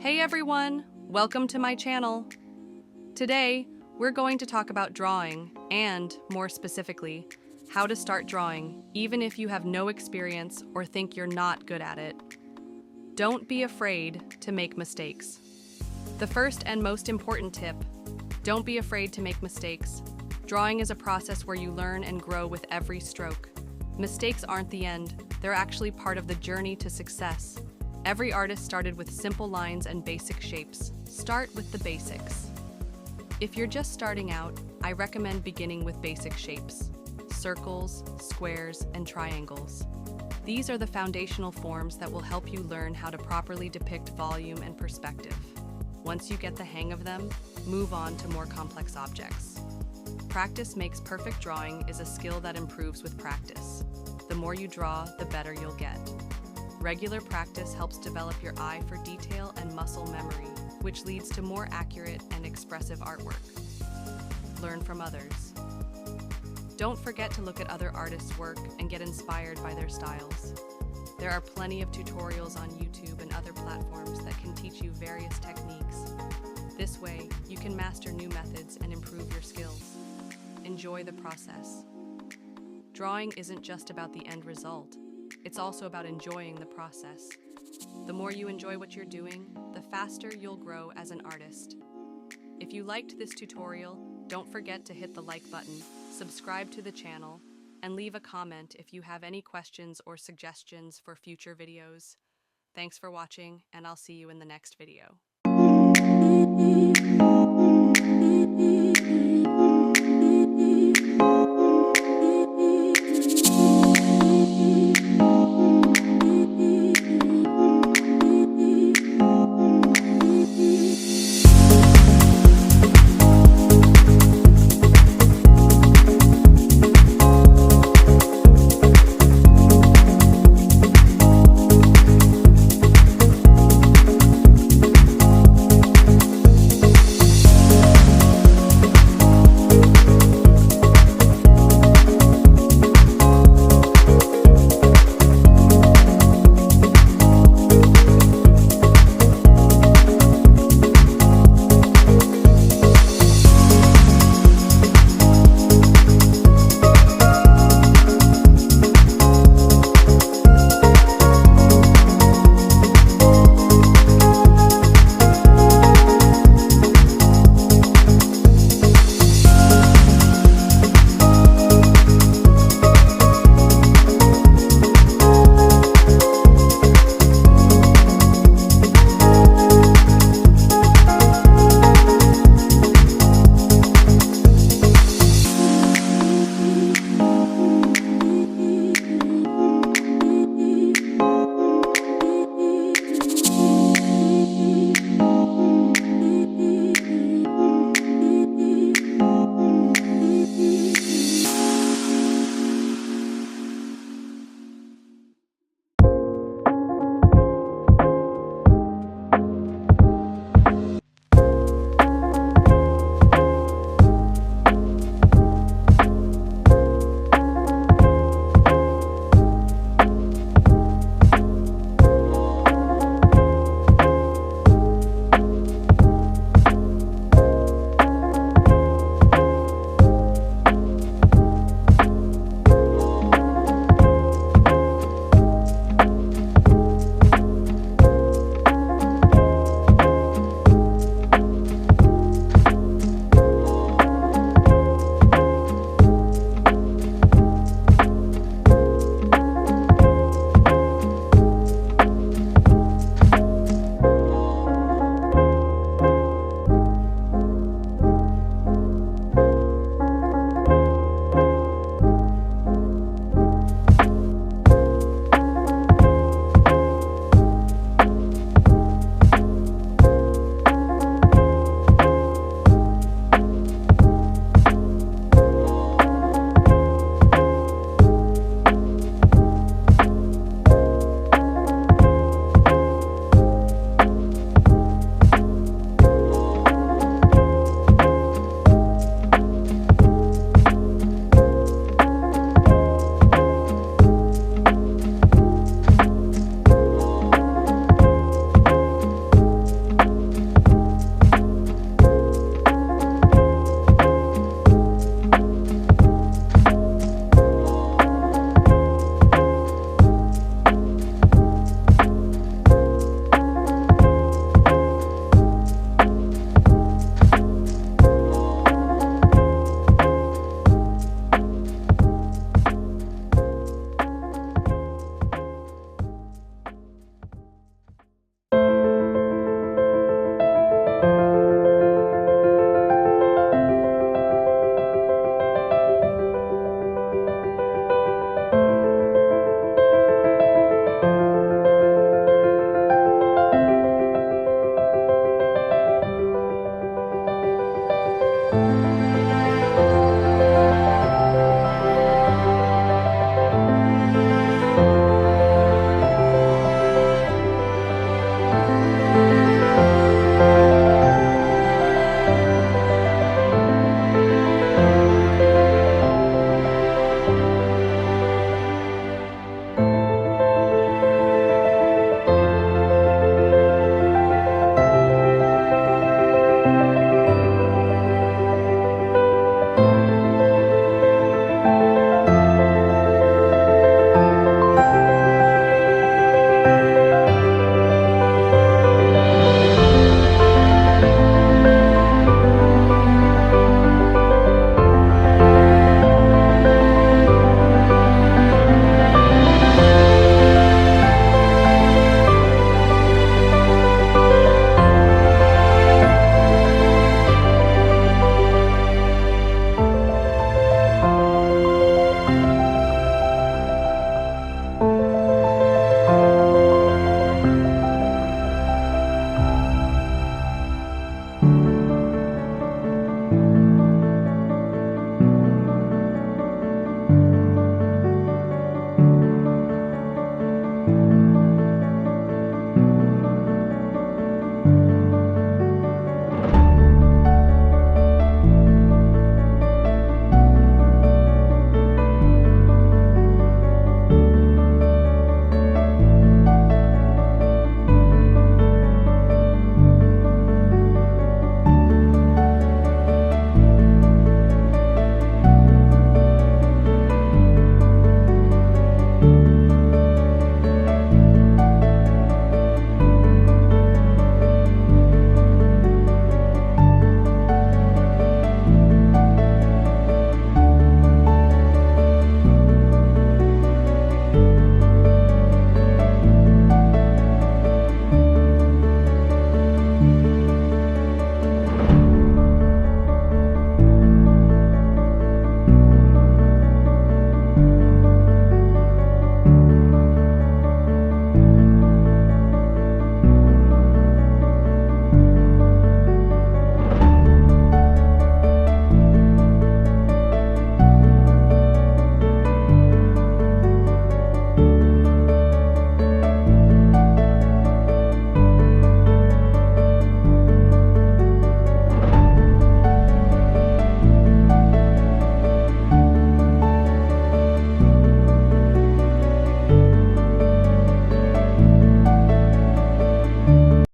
Hey everyone, welcome to my channel. Today, we're going to talk about drawing and, more specifically, how to start drawing even if you have no experience or think you're not good at it. Don't be afraid to make mistakes. The first and most important tip, don't be afraid to make mistakes. Drawing is a process where you learn and grow with every stroke. Mistakes aren't the end, they're actually part of the journey to success. Every artist started with simple lines and basic shapes. Start with the basics. If you're just starting out, I recommend beginning with basic shapes: circles, squares, and triangles. These are the foundational forms that will help you learn how to properly depict volume and perspective. Once you get the hang of them, move on to more complex objects. Practice makes perfect. Drawing is a skill that improves with practice. The more you draw, the better you'll get. Regular practice helps develop your eye for detail and muscle memory, which leads to more accurate and expressive artwork. Learn from others. Don't forget to look at other artists' work and get inspired by their styles. There are plenty of tutorials on YouTube and other platforms that can teach you various techniques. This way, you can master new methods and improve your skills. Enjoy the process. Drawing isn't just about the end result. It's also about enjoying the process. The more you enjoy what you're doing, the faster you'll grow as an artist. If you liked this tutorial, don't forget to hit the like button, subscribe to the channel, and leave a comment if you have any questions or suggestions for future videos. Thanks for watching, and I'll see you in the next video.